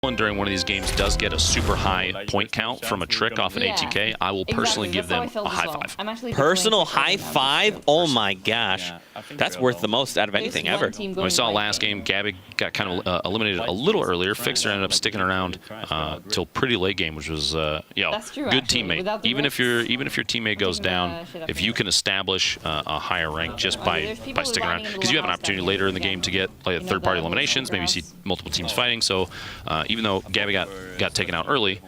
during one of these games does get a super high point count from a trick off an ATK, I will personally give them a high five. Personal high five? Oh my gosh. That's worth the most out of anything ever. We saw last game, Gabby got kind of eliminated a little earlier. Fixer ended up sticking around till pretty late game, which was you know, good teammate. Even if your teammate goes down, if you can establish a higher rank just by sticking around, because you have an opportunity later in the game to get like third-party eliminations, maybe see multiple teams fighting. So even though Gabby got taken out early,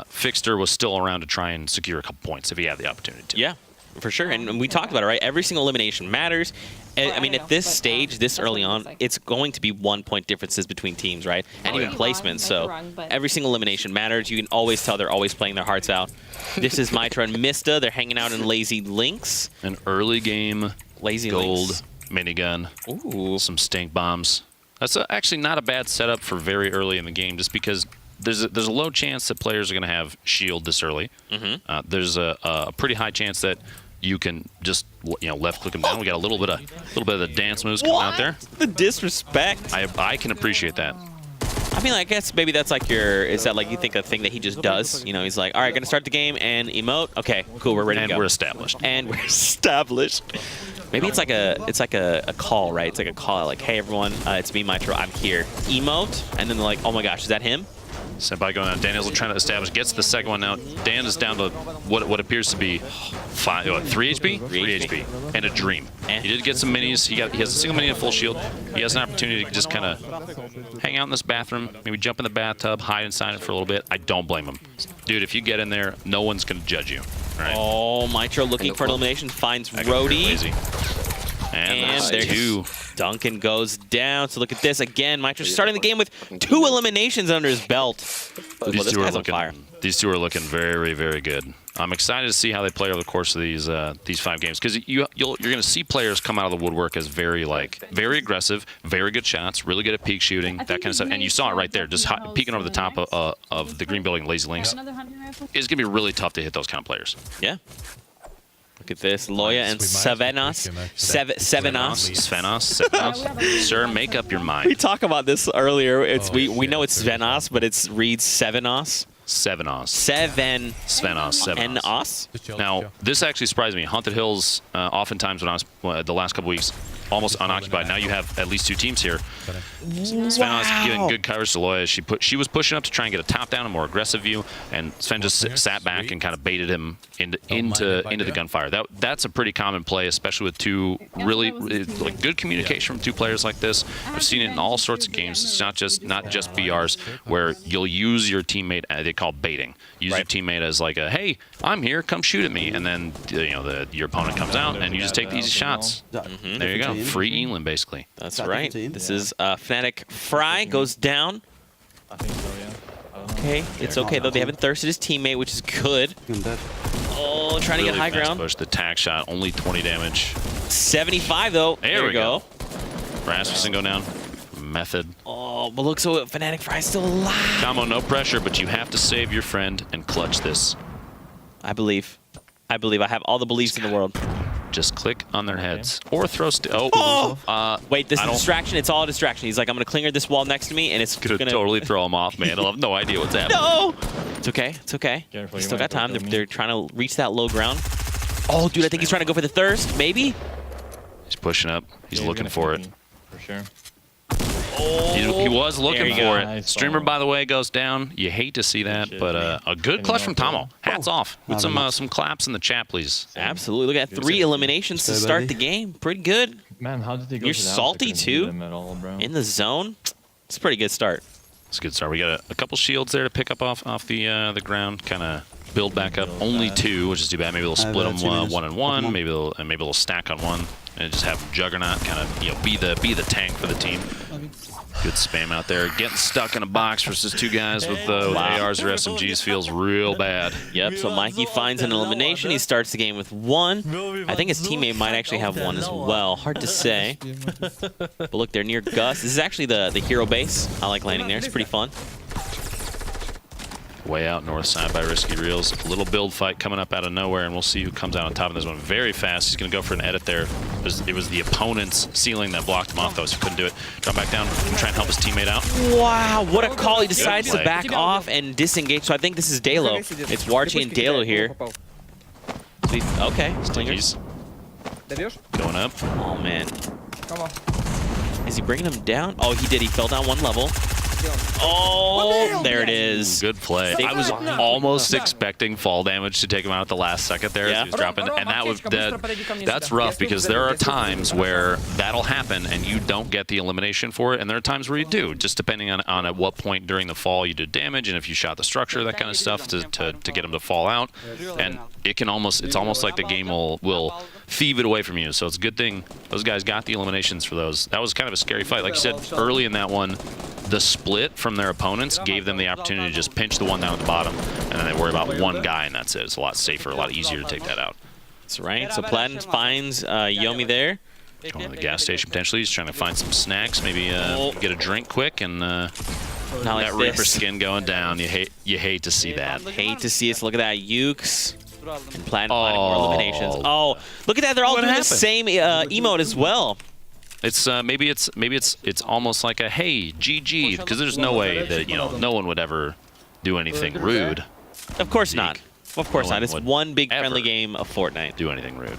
Fixter was still around to try and secure a couple points if he had the opportunity to. Yeah, for sure. And we talked about it, right? Every single elimination matters. I mean, at this stage, this early on, it's going to be 1 point differences between teams, right? And even placements. So every single elimination matters. You can always tell they're always playing their hearts out. This is Mitra and Mista. They're hanging out in Lazy Links. An early game Lazy gold Links. minigun. Ooh. Some stink bombs. That's actually not a bad setup for very early in the game, just because there's a low chance that players are going to have shield this early. There's a pretty high chance that you can just left click them down. We got a little bit of the dance moves coming out there. The disrespect. I can appreciate that. I mean, I guess maybe that's like is that like you think a thing that he just does? You know, he's like, all right, gonna start the game and emote. Okay, cool, we're ready to go. And we're established. And we're established. Maybe it's like a call, right? It's like a call, like, hey everyone, it's me, Mitra, I'm here. Emote, and then they're like, oh my gosh, is that him? Senpai going down. Daniel's trying to establish, gets the second one out. Dan is down to what appears to be 3 HP? 3 HP. And a dream. He did get some minis. He has a single mini and full shield. He has an opportunity to just kind of hang out in this bathroom, maybe jump in the bathtub, hide inside it for a little bit. I don't blame him. Dude, if you get in there, no one's going to judge you. Right? Oh, Mitra looking for elimination, finds Rhodey. And there's two. Duncan goes down. So look at this again. Mitra starting the game with 2 eliminations under his belt. These two are looking very, very good. I'm excited to see how they play over the course of these 5 games, because you're going to see players come out of the woodwork as very aggressive, very good shots, really good at peek shooting, that kind of stuff. And you saw it right there, just peeking over the top of the green building, Lazy Links. It's going to be really tough to hit those kind of players. Yeah. Look at this, Loya and Sevenos. Svenos. Sir, make up your mind. We talked about this earlier. We know it's Svenos, but it's reads Sevenos. Sevenos. Now, this actually surprised me. Haunted Hills, oftentimes when I was the last couple weeks, almost unoccupied. Now you have at least 2 teams here. Svenos giving good coverage to Loya. She was pushing up to try and get a top down, a more aggressive view, and Sven just sat back and kind of baited him into the gunfire. That's a pretty common play, especially with 2 really like good communication from 2 players like this. I've seen it in all sorts of games. It's not just BRs where you'll use your teammate. They call baiting. Use your teammate as like a, hey, I'm here, come shoot at me, and then your opponent comes out and you just take the easy shots. There you go. Free Elin, basically. That's right. This is Fnatic. Fry goes down. I think so, yeah. Okay, it's okay though. They haven't thirsted his teammate, which is good. Oh, trying to get high ground. Push the tack shot, only 20 damage. 75 though. There we go. Rasmussen go down. Method. Oh, but look, so Fnatic Fry's still alive. Kamo, no pressure, but you have to save your friend and clutch this. I believe. I have all the beliefs in the world. Just click on their heads. Or throw... Wait, this is a distraction. It's all a distraction. He's like, I'm going to clinger this wall next to me, and it's going to... totally throw him off, man. I'll have no idea what's happening. No! It's okay. It's okay. Careful, still got time. They're trying to reach that low ground. Oh, dude, I think he's trying to go for the thirst. Maybe? He's pushing up. He's looking for it. For sure. Oh, he was looking for it. Streamer, by the way, goes down. You hate to see that, but a good clutch from Tomo. Hats off. With some claps in the chat, please. Absolutely. Look at 3 eliminations to start the game. Pretty good. Man, how did they go? You're salty too. In the zone. It's a pretty good start. It's a good start. We got a couple shields there to pick up off the ground. Kind of build back up. Only 2, which is too bad. Maybe they'll split them 1 and 1. Maybe they'll stack on 1 and just have Juggernaut kind of be the tank for the team. Good spam out there. Getting stuck in a box versus 2 guys with ARs or SMGs feels real bad. Yep, so Mikey finds an elimination. He starts the game with 1. I think his teammate might actually have 1 as well. Hard to say. But look, they're near Gus. This is actually the hero base. I like landing there. It's pretty fun. way out north side by Risky Reels. A little build fight coming up out of nowhere, and we'll see who comes out on top of this one very fast. He's going to go for an edit there. It was the opponent's ceiling that blocked him off, though, so he couldn't do it. Drop back down and try and help his teamate out. Wow, what a call. He decides to play. back off and disengage. So I think this is Dalo. It's Warchi and Dalo here. Okay, Stinkies going up. Oh, man. Come on. Is he bringing him down? Oh, he did. He fell down one level. Oh, there it is. Good play. I was almost expecting fall damage to take him out at the last second there as he was dropping, and that's rough because there are times where that'll happen and you don't get the elimination for it, and there are times where you do, just depending on at what point during the fall you did damage and if you shot the structure, that kind of stuff to get him to fall out. And it can it's almost like the game will thieve it away from you. So it's a good thing those guys got the eliminations for those. That was kind of a scary fight. Like you said, early in that one, the split from their opponents gave them the opportunity to just pinch the one down at the bottom, and then they worry about one guy, and that's it. It's a lot safer, a lot easier to take that out. That's right. So Platin finds Yomi there. Going to the gas station potentially. He's trying to find some snacks, maybe get a drink quick, and that Reaper skin going down. You hate to see that. Hate to see us. Look at that. Ukes and Platin finding more eliminations. Oh, look at that. They're all doing the same emote as well. It's maybe it's almost like a hey GG, because there's no way that no one would ever do anything rude. Of course not. Of course not. It's one big friendly game of Fortnite. Do anything rude.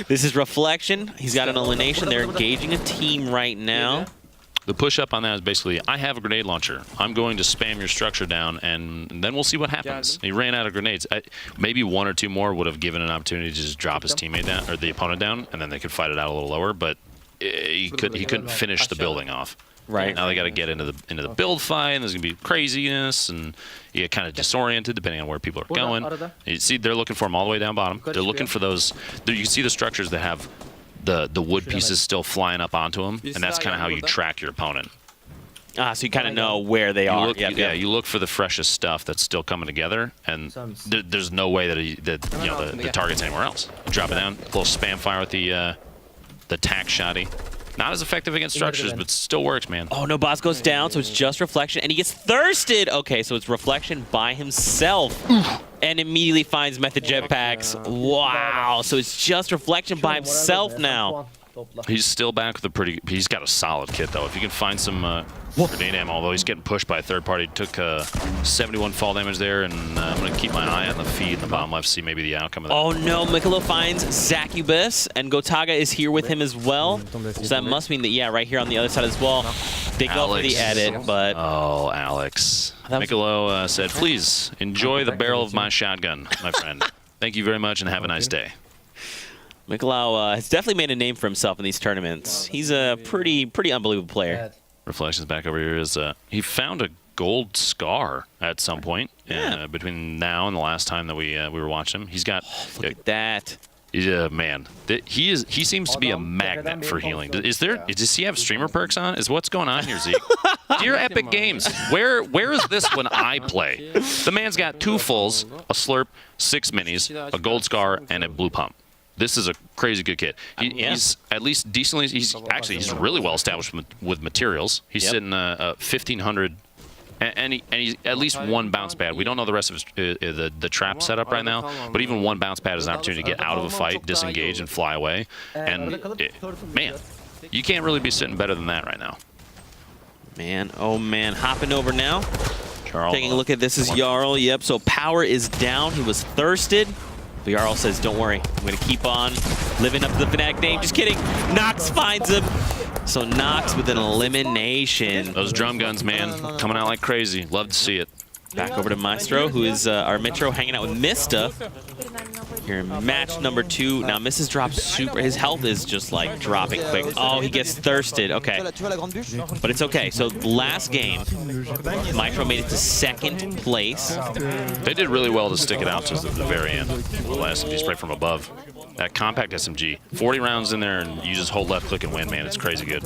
This is Reflection. He's got an elimination. They're engaging a team right now. The push-up on that is basically, I have a grenade launcher. I'm going to spam your structure down, and then we'll see what happens. He ran out of grenades. Maybe one or two more would have given an opportunity to just drop his teammate down, or the opponent down, and then they could fight it out a little lower, but he couldn't finish the building off. Right. Now they got to get into the build fight, and there's going to be craziness, and you get kind of disoriented depending on where people are going. You see, they're looking for them all the way down bottom. They're looking for those. You can see the structures that have the wood pieces still flying up onto them, and that's kind of how you track your opponent. Ah, so you kind of know where they are. Yeah, you look for the freshest stuff that's still coming together, and there's no way that the target's anywhere else. Drop it down, a little spam fire with the tack shotty. Not as effective against structures, but still works, man. Oh, no, boss goes down, so it's just Reflection, and he gets thirsted. Okay, so it's Reflection by himself, and immediately finds Method Jetpacks. Wow, so it's just Reflection by himself now. He's still back with a he's got a solid kit, though. If you can find some grenade ammo, although he's getting pushed by a third party. Took 71 fall damage there, and I'm going to keep my eye on the feed in the bottom left, see maybe the outcome of that. Oh, no, Mikolo finds Zacubus, and Gotaga is here with him as well. So that must mean that, yeah, right here on the other side as well. They go for the edit, but... Oh, Alex. Mikolo said, please enjoy the barrel of my shotgun, my friend. Thank you very much, and have a nice day. Mikolau has definitely made a name for himself in these tournaments. He's a pretty unbelievable player. Reflections back over here is he found a gold scar at some point between now and the last time that we were watching him. He's got look at that. Yeah, man. He seems to be a magnet for healing. Does he have streamer perks on? Is what's going on here, Zeke? Dear Epic Games, where is this when I play? The man's got 2 fulls, a slurp, 6 minis, a gold scar, and a blue pump. This is a crazy good kit. He's at least decently. He's really well established with materials. He's sitting 1,500, and he's at least 1 bounce pad. We don't know the rest of his, the trap setup right now, but even 1 bounce pad is an opportunity to get out of a fight, disengage, and fly away. And man, you can't really be sitting better than that right now. Man, oh man, hopping over now. Taking a look at this is Jarl. Yep. So power is down. He was thirsted. But Jarl says, don't worry, I'm going to keep on living up to the Fnatic name. Just kidding. Nox finds him. So Nox with an elimination. Those drum guns, man, coming out like crazy. Love to see it. Back over to Maestro, who is our Metro hanging out with Mista. Here in match number 2. Now Mista's dropped super. His health is just like dropping quick. Oh, he gets thirsted. Okay. But it's okay. So last game, Maestro made it to 2nd place. They did really well to stick it out to the very end. The last SMG spray from above. That compact SMG. 40 rounds in there, and you just hold left click and win, man. It's crazy good.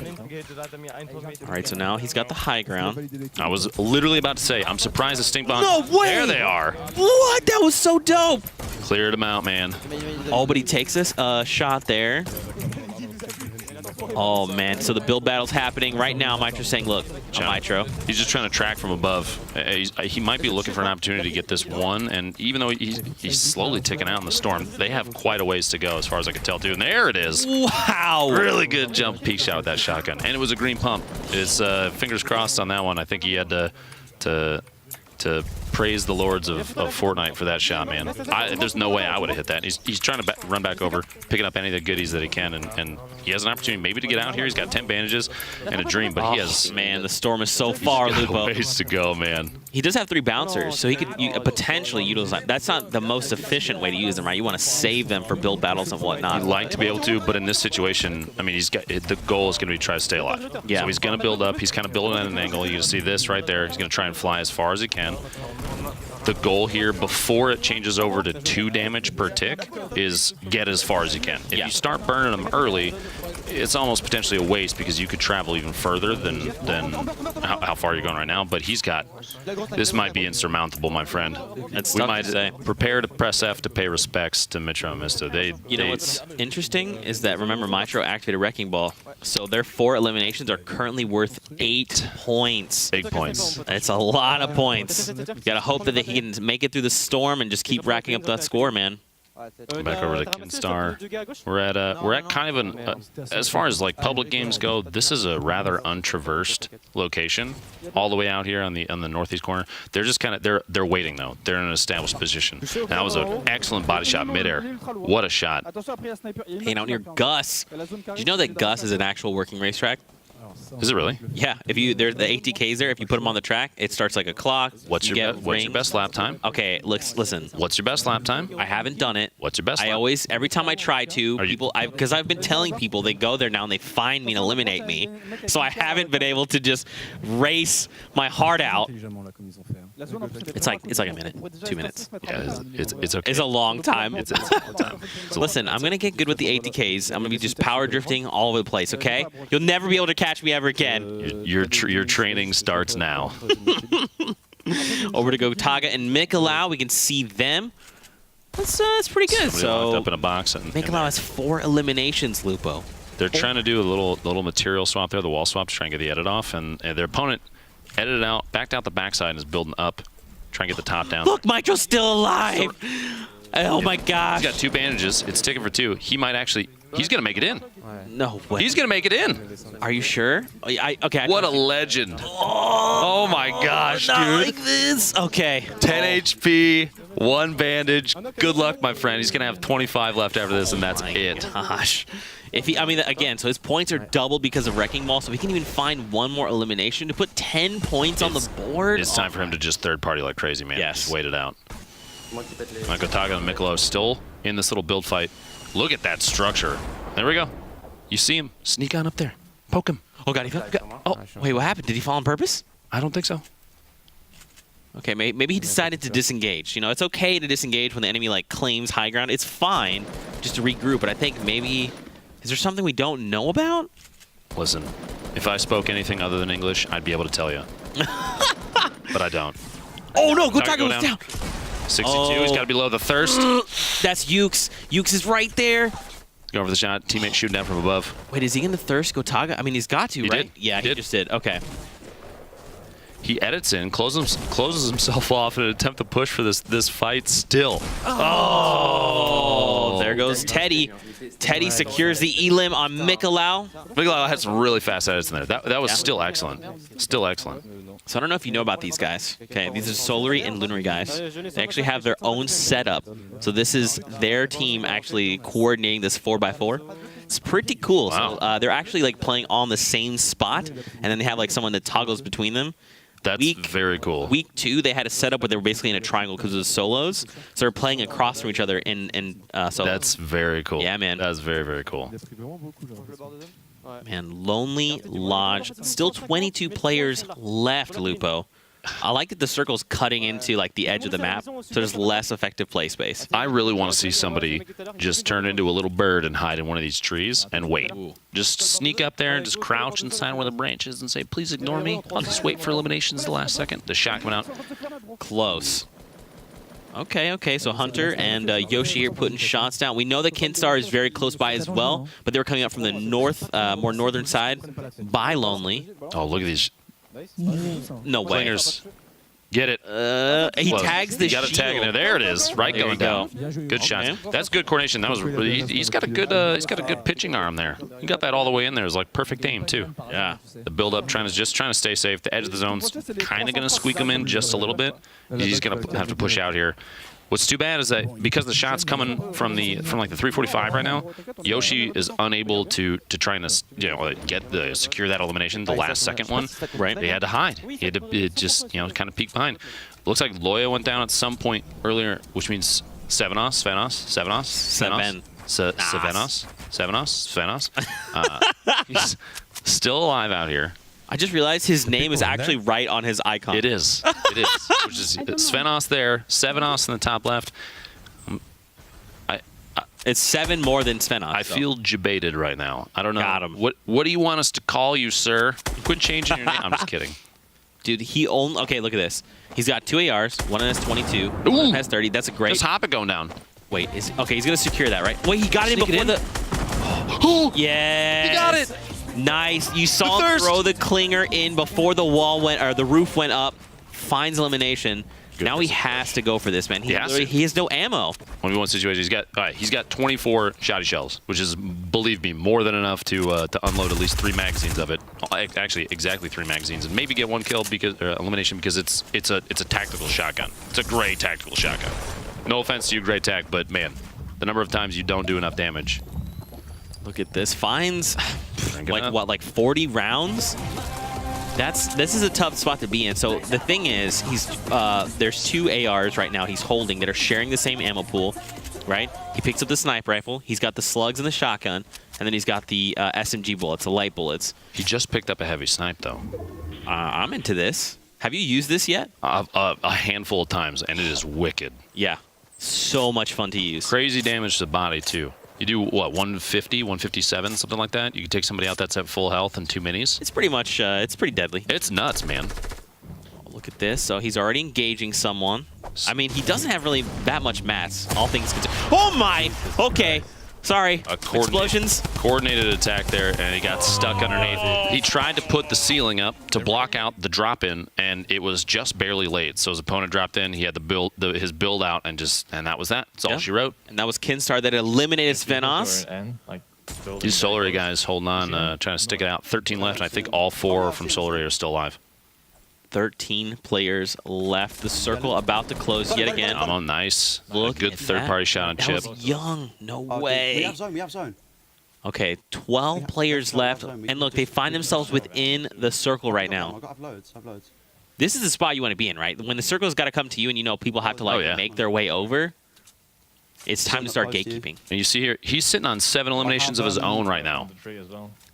All right, so now he's got the high ground. I was literally about to say, I'm surprised the stink bomb. No way! There they are. What? That was so dope. Cleared them out, man. Oh, but he takes this shot there. Oh, man. So the build battle's happening right now. Mitro's saying, look, Mitro. He's just trying to track from above. He might be looking for an opportunity to get this one, and even though he's slowly ticking out in the storm, they have quite a ways to go as far as I can tell, too. And there it is. Wow. Really good jump peek shot with that shotgun. And it was a green pump. It's fingers crossed on that one. I think he had to praise the lords of Fortnite for that shot, man. There's no way I would have hit that. He's trying to run back over, picking up any of the goodies that he can, and he has an opportunity maybe to get out here. He's got 10 bandages and a dream, but he has... Man, the storm is so far, Lupo. Ways to go, man. He does have 3 bouncers, so he could potentially utilize them. That's not the most efficient way to use them, right? You want to save them for build battles and whatnot. He'd like to be able to, but in this situation, I mean, the goal is going to be try to stay alive. Yeah. So he's going to build up. He's kind of building at an angle. You can see this right there. He's going to try and fly as far as he can. The goal here, before it changes over to 2 damage per tick, is get as far as you can. If you start burning them early, it's almost potentially a waste because you could travel even further than how far you're going right now. But he's got... This might be insurmountable, my friend. We might say. Prepare to press F to pay respects to Mitro and Mista. You know what's interesting is that, remember, Mitro activated Wrecking Ball. So their 4 eliminations are currently worth 8 points. Big points. It's a lot of points. You gotta hope that he can make it through the storm and just keep racking up that score, man. Back over to Kinstar. We're at kind of an as far as like public games go, this is a rather untraversed location all the way out here on the northeast corner. They're just kind of they're waiting though. They're in an established position. And that was an excellent body shot midair. What a shot. Hey, out near Gus. Did you know that Gus is an actual working racetrack? Is it really? Yeah. If you there's the ATKs there. If you put them on the track, it starts like a clock. What's your best lap time? Okay, listen. What's your best lap time? I haven't done it. What's your best? I always, every time I try to, because I've been telling people, they go there now and they find me and eliminate me. So I haven't been able to just race my heart out. It's like a minute, 2 minutes. Yeah, it's okay. It's a long time. It's a long time. Listen, I'm gonna get good with the ATKs. I'm gonna be just power drifting all over the place. Okay? You'll never be able to catch me ever again. Your training starts now. Over to Gotaga and Mikolau. We can see them. That's pretty good. So locked up in a box and Mikolau has 4 eliminations, Lupo. They're trying to do a little material swap there, the wall swap, to try and get the edit off, and their opponent edited out, backed out the backside, and is building up, trying to get the top down. Look, Mitro's still alive. Oh my gosh. He's got 2 bandages. It's ticking for 2. He might actually. He's gonna make it in. No way. He's gonna make it in. Are you sure? Okay. What a legend. Oh my gosh, not dude. like this. Okay. 10 HP, 1 bandage. Good luck, my friend. He's gonna have 25 left after this, and that's it. Gosh. Again, so his points are doubled because of Wrecking Ball, so he can even find 1 more elimination to put 10 points on the board. It's time for him to just third party like crazy, man. Yes. Just wait it out. Gotaga and Mikolau still in this little build fight. Look at that structure. There we go. You see him. Sneak on up there. Poke him. Oh, God. Oh, wait, what happened? Did he fall on purpose? I don't think so. Okay, maybe he decided to disengage. You know, it's okay to disengage when the enemy, like, claims high ground. It's fine just to regroup, but I think maybe... Is there something we don't know about? Listen, if I spoke anything other than English, I'd be able to tell you. But I don't. Oh, no. Gotaga was down. 62. He's got to be below the thirst. That's Ukes. Ukes is right there. Go over the shot. Teammate shooting down from above. Wait, is he in the thirst, Gotaga? I mean, he's got to, He right? did. Yeah, he just did. Okay. He edits in, closes himself off in an attempt to push for this fight still. Oh, there goes Teddy. Teddy secures the elim on Mikolau. Mikolau had some really fast edits in there. That was still excellent. Still excellent. So I don't know if you know about these guys. Okay, these are Solary and Lunary guys. They actually have their own setup. So this is their team actually coordinating this 4x4. It's pretty cool. Wow. So they're actually like playing on the same spot, and then they have like someone that toggles between them. That's very cool. Week 2, they had a setup where they were basically in a triangle because it was solos. So they're playing across from each other in solos. That's very cool. Yeah, man. That's very, very cool. Man, Lonely Lodge. Still 22 players left, Lupo. I like that the circle's cutting into like the edge of the map, so there's less effective play space. I really want to see somebody just turn into a little bird and hide in one of these trees and wait. Just sneak up there and just crouch inside one of the branches and say, please ignore me. I'll just wait for eliminations the last second. The shot coming out. Close. Okay. So Hunter and Yoshi here putting shots down. We know that Kinstar is very close by as well, but they were coming up from the north, more northern side by Lonely. Oh, look at these No way. clingers. Get it. He tags the You got a tag in there. There it is. Right There going you go. down. Good shot. That's good coordination. That was really, he's got a good pitching arm there. He got that all the way in there. It was like perfect aim too. Yeah. The build up trying to stay safe. The edge of the zone's kind of going to squeak him in just a little bit. He's going to have to push out here. What's too bad is that because the shot's coming from like the 345 right now, Yoshi is unable to try and secure that elimination. The last second one, Right. He had to hide. He had to just kind of peek behind. Looks like Loya went down at some point earlier, which means Sevenos. He's still alive out here. I just realized his name is actually right on his icon. It is. It is. Which is Svenos there, Sevenos in the top left. It's 7 more than Svenos. I feel jebaited right now. I don't know. Got him. What do you want us to call you, sir? Quit changing your name. I'm just kidding. Dude, he only... Okay, look at this. He's got 2 ARs. One has 22. Ooh. One has 30. That's a great... Just hop it going down. Wait, okay, he's going to secure that, right? Wait, he got it in before the... Yeah. He got it. Nice. You saw him throw the clinger in before the wall went, or the roof went up. Finds elimination. Now he has to go for this, man. He has no ammo. 1v1 situation. He's got 24 shotty shells, which is, believe me, more than enough to unload at least 3 magazines of it. Actually, exactly 3 magazines, and maybe get 1 kill because elimination because it's a tactical shotgun. It's a great tactical shotgun. No offense to you, great tac, but man, the number of times you don't do enough damage. Look at this. Finds like 40 rounds. This is a tough spot to be in. So the thing is, there's 2 ARs right now he's holding that are sharing the same ammo pool, right? He picks up the sniper rifle. He's got the slugs and the shotgun, and then he's got the SMG bullets, the light bullets. He just picked up a heavy snipe though. I'm into this. Have you used this yet? A handful of times, and it is wicked. Yeah, so much fun to use. Crazy damage to the body too. You do, what, 150, 157, something like that? You can take somebody out that's at full health and 2 minis? It's pretty much, it's pretty deadly. It's nuts, man. Look at this. So he's already engaging someone. I mean, he doesn't have really that much mats, all things considered. Oh my! Okay. Sorry. Explosions. Coordinated attack there, and he got stuck underneath. He tried to put the ceiling up to block out the drop-in, and it was just barely laid. So his opponent dropped in. He had his build out, and that was that. That's all she wrote. And that was Kinstar that eliminated Svenos. These Solary guys holding on, trying to stick it out. 13 left. I think all 4 from Solary are still alive. 13 players left. The circle about to close yet again. Oh, nice. Look, good third-party shot on Chip. That was young. No way. We have zone. Okay, 12 players left. And look, they find themselves within the circle right now. I've loads. This is the spot you want to be in, right? When the circle's got to come to you and you know people have to make their way over, it's time to start gatekeeping. And you see here, he's sitting on 7 eliminations of his own right now.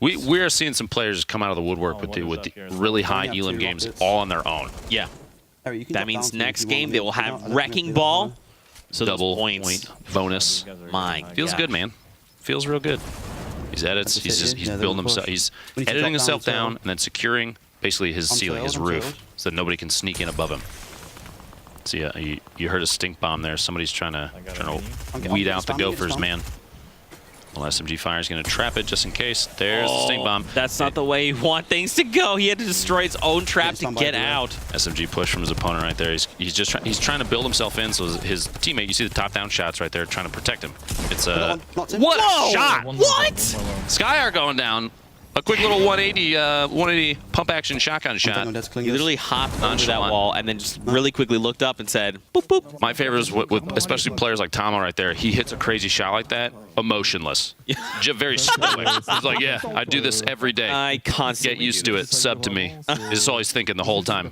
We are seeing some players come out of the woodwork with the really high elim games all on their own. Yeah. That means next game they will have Wrecking Ball. So double point bonus. My Feels good, man. Feels real good. These edits, he's building himself. He's editing himself down and then securing basically his ceiling, his roof, so that nobody can sneak in above him. So yeah, you heard a stink bomb there. Somebody's trying to weed out the gophers, man. Well, SMG fire is going to trap it just in case. There's the stink bomb. That's not the way you want things to go. He had to destroy his own trap to get out. SMG push from his opponent right there. He's trying to build himself in so his teammate. You see the top down shots right there, trying to protect him. It's what a shot! What? Skyar going down. A quick little 180 pump action shotgun shot. He literally hopped onto that wall and then just really quickly looked up and said, boop, boop. My favorite is with especially players like Tomo right there. He hits a crazy shot like that, emotionless. Very stoic. He's like, yeah, I do this every day. I constantly get used to it. Sub to me. This is all he's thinking the whole time.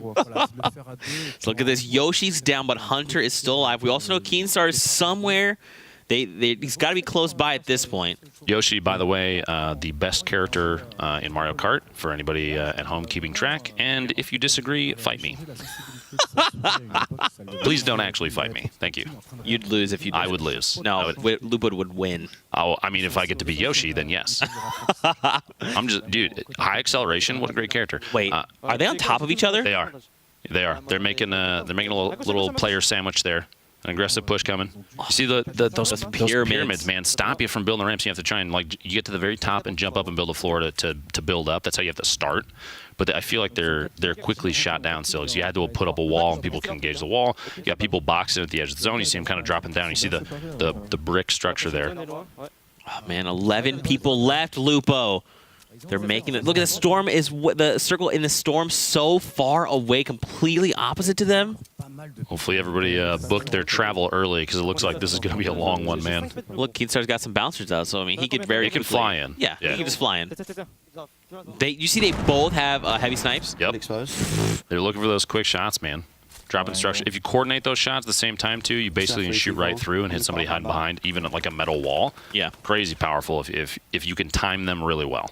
So look at this. Yoshi's down, but Hunter is still alive. We also know Keenstar is somewhere. He's got to be close by at this point. Yoshi, by the way, the best character in Mario Kart for anybody at home keeping track. And if you disagree, fight me. Please don't actually fight me. Thank you. You'd lose if you did. I would lose. No, Lupa would win. Oh, I mean, if I get to be Yoshi, then yes. I'm just, dude, high acceleration. What a great character. Wait, are they on top of each other? They are. They are. They're making a little player sandwich there. An aggressive push coming. You see those pyramids, man, stop you from building the ramps. You have to try and, like, you get to the very top and jump up and build a floor to build up. That's how you have to start. But I feel like they're quickly shot down still. So you had to put up a wall and people can engage the wall. You got people boxing at the edge of the zone. You see them kind of dropping down. You see the brick structure there. Oh, man, 11 people left, Lupo. They're making it. Look at the storm is the circle in the storm so far away, completely opposite to them. Hopefully everybody booked their travel early because it looks like this is going to be a long one, man. Look, Keenstar's got some bouncers out, so I mean he could very. He can fly in. Yeah, he can just fly in. You see, they both have heavy snipes. Yep. They're looking for those quick shots, man. Dropping structure. If you coordinate those shots at the same time too, you basically can shoot right through and hit somebody hiding behind, even like a metal wall. Yeah. Crazy powerful if you can time them really well.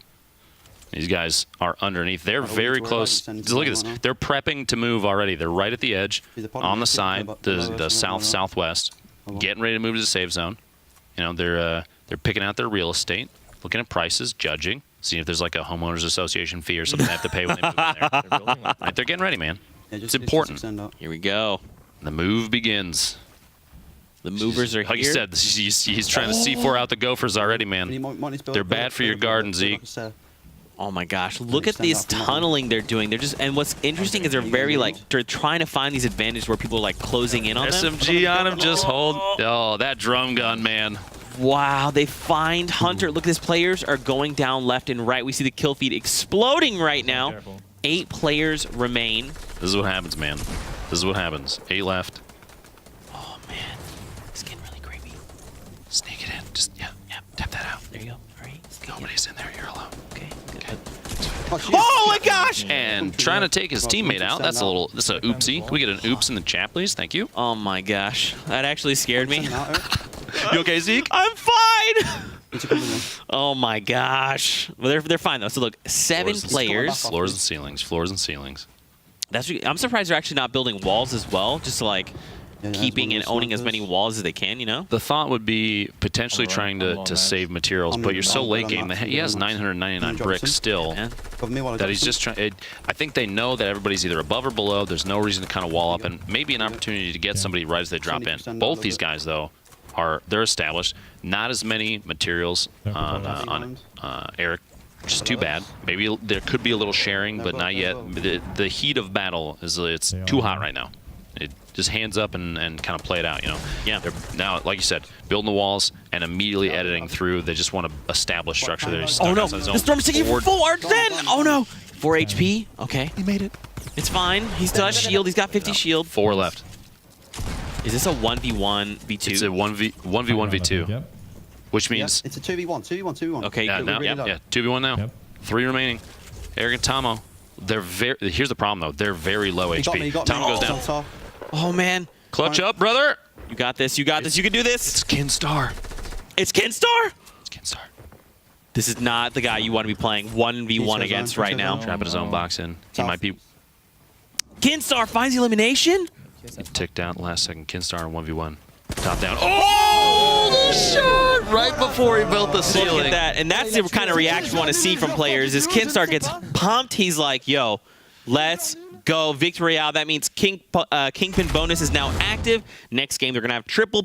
These guys are underneath. They're very close. Just look at this. They're prepping to move already. They're right at the edge, on the side, the southwest, getting ready to move to the safe zone. You know, they're picking out their real estate, looking at prices, judging, seeing if there's like a homeowners association fee or something they have to pay when they move in there. They're getting ready, man. It's important. Here we go. The move begins. The movers are here. Like you said, he's trying to C4 out the Gophers already, man. They're bad for your garden, Zeke. Oh my gosh, look at this tunneling they're doing. They're just, and what's interesting is they're trying to find these advantages where people are like closing in on them. SMG on him, just hold. Oh, that drum gun, man. Wow, they find Hunter. Look, these players are going down left and right. We see the kill feed exploding right now. 8 players remain. This is what happens, man. This is what happens. 8 left. Oh man, it's getting really creepy. Sneak it in. Just, yeah, tap that out. There you go. All right. Nobody's in there. You're alone. Okay. Oh my gosh! And trying to take his teammate out. That's an oopsie. Can we get an oops in the chat, please? Thank you. Oh my gosh, that actually scared me. You okay, Zeke? I'm fine. Oh my gosh. Well, they're fine though. So look, 7 players. Floors and ceilings. Floors and ceilings. I'm surprised they're actually not building walls as well, just to like keeping and owning as many walls as they can, you know? The thought would be potentially trying to save materials, but you're so late game. He has 999 bricks still that he's just trying. I think they know that everybody's either above or below. There's no reason to kind of wall up, and maybe an opportunity to get somebody right as they drop in. Both these guys, though, they're established. Not as many materials on Eric. Which is too bad. Maybe there could be a little sharing, but not yet. The heat of battle it's too hot right now. It just hands up and kind of play it out, you know? Yeah. They're now, like you said, building the walls and immediately editing through. They just want to establish structure. They're stuck no, outside the zone. the storm's taking 4 then! Oh no! 4 HP. Okay. He made it. It's fine. He still has shield. He's got 50 shield. 4 left. Is this a 1v1 v2? It's a 1v1 v2. Yep. Which means it's a 2v1. Okay. yeah, now, really yeah, 2v1 now. Yep. 3 remaining. Eric and Tomo. Here's the problem though. They're very low HP. Tomo goes down. Oh man. Clutch up, brother. You got this. You got this. You can do this. It's Kinstar. It's Kinstar. It's Kinstar. This is not the guy you want to be playing 1v1 against right now. Trapping his own box in. He might be Kinstar finds the elimination. ticked out last second. Kinstar in 1v1. Top down. Oh, the shot right before he built the ceiling. Look at that. And that's the kind of reaction you want to see from players is Kinstar gets pumped. He's like, yo, let's go. Victory Royale. That means Kingpin bonus is now active. Next game, they're going to have triple